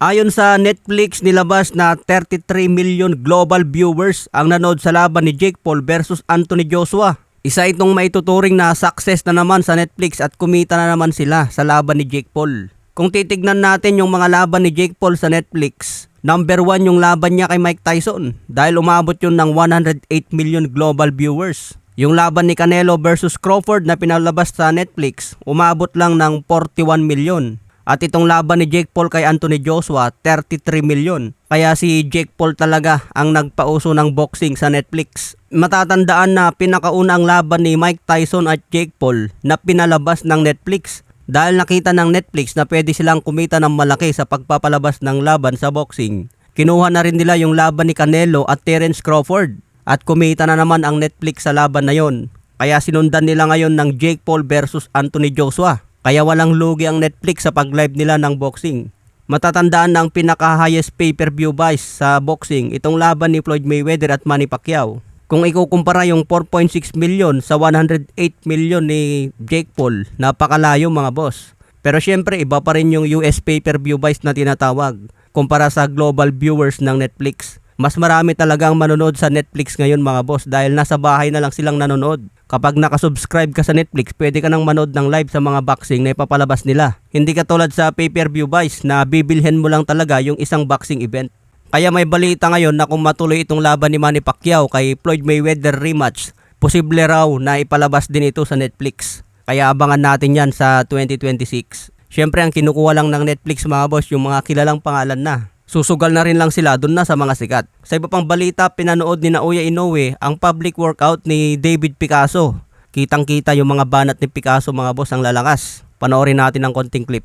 Ayon sa Netflix, nilabas na 33 million global viewers ang nanood sa laban ni Jake Paul versus Anthony Joshua. Isa itong maituturing na success na naman sa Netflix at kumita na naman sila sa laban ni Jake Paul. Kung titignan natin yung mga laban ni Jake Paul sa Netflix, number 1 yung laban niya kay Mike Tyson dahil umabot yun ng 108 million global viewers. Yung laban ni Canelo versus Crawford na pinalabas sa Netflix, umabot lang ng 41 million. At itong laban ni Jake Paul kay Anthony Joshua, 33 million. Kaya si Jake Paul talaga ang nagpauso ng boxing sa Netflix. Matatandaan na pinakaunang laban ni Mike Tyson at Jake Paul na pinalabas ng Netflix. Dahil nakita ng Netflix na pwede silang kumita ng malaki sa pagpapalabas ng laban sa boxing. Kinuha na rin nila yung laban ni Canelo at Terence Crawford. At kumita na naman ang Netflix sa laban na yon. Kaya sinundan nila ngayon ng Jake Paul versus Anthony Joshua. Kaya walang lugi ang Netflix sa pag-live nila ng boxing. Matatandaan na ang pinaka-highest pay-per-view buys sa boxing, itong laban ni Floyd Mayweather at Manny Pacquiao. Kung ikukumpara yung 4.6 million sa 108 million ni Jake Paul, napakalayo mga boss. Pero syempre iba pa rin yung US pay-per-view buys na tinatawag kumpara sa global viewers ng Netflix. Mas marami talagang manonood sa Netflix ngayon mga boss dahil nasa bahay na lang silang nanonood. Kapag nakasubscribe ka sa Netflix, pwede ka nang manood ng live sa mga boxing na ipapalabas nila. Hindi katulad sa pay-per-view buys na bibilhin mo lang talaga yung isang boxing event. Kaya may balita ngayon na kung matuloy itong laban ni Manny Pacquiao kay Floyd Mayweather rematch, posible raw na ipalabas din ito sa Netflix. Kaya abangan natin yan sa 2026. Siyempre ang kinukuha lang ng Netflix mga boss yung mga kilalang pangalan na. Susugal na rin lang sila dun na sa mga sikat. Sa iba pang balita, pinanood ni Naoya Inoue ang public workout ni David Picasso. Kitang-kita yung mga banat ni Picasso mga boss, ang lalakas. Panoorin natin ang konting clip.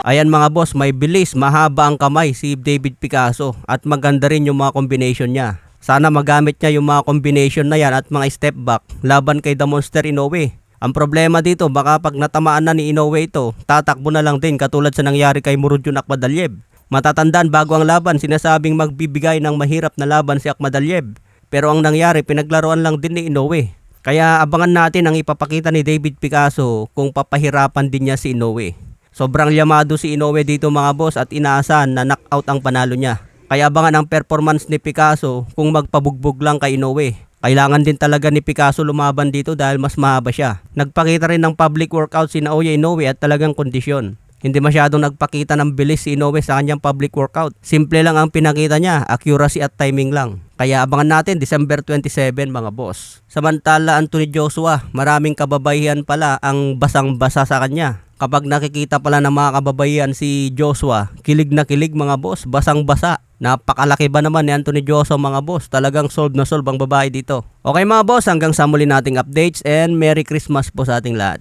Ayan mga boss, may bilis, mahaba ang kamay si David Picasso at maganda rin yung mga combination niya. Sana magamit niya yung mga combination na yan at mga step back laban kay The Monster Inoue. Ang problema dito, baka pag natamaan na ni Inoue ito, tatakbo na lang din katulad sa nangyari kay Murodjon Akhmadaliev. Matatandaan bago ang laban, sinasabing magbibigay ng mahirap na laban si Akhmadaliev. Pero ang nangyari, pinaglaruan lang din ni Inoue. Kaya abangan natin ang ipapakita ni David Picasso kung papahirapan din niya si Inoue. Sobrang yamado si Inoue dito mga boss at inaasahan na knockout ang panalo niya. Kaya abangan ang performance ni Picasso kung magpabugbog lang kay Inoue. Kailangan din talaga ni Picasso lumaban dito dahil mas mahaba siya. Nagpakita rin ng public workout si Naoya Inoue at talagang kondisyon. Hindi masyadong nagpakita ng bilis si Inoue sa kanyang public workout. Simple lang ang pinakita niya, accuracy at timing lang. Kaya abangan natin December 27 mga boss. Samantala Anthony Joshua, maraming kababaihan pala ang basang-basa sa kanya. Kapag nakikita pala ng mga kababaihan si Joshua, kilig na kilig mga boss, basang-basa. Napakalaki ba naman ni Anthony Joshua mga boss? Talagang solve na solve ang babae dito. Okay mga boss, hanggang sa muli nating updates and Merry Christmas po sa ating lahat.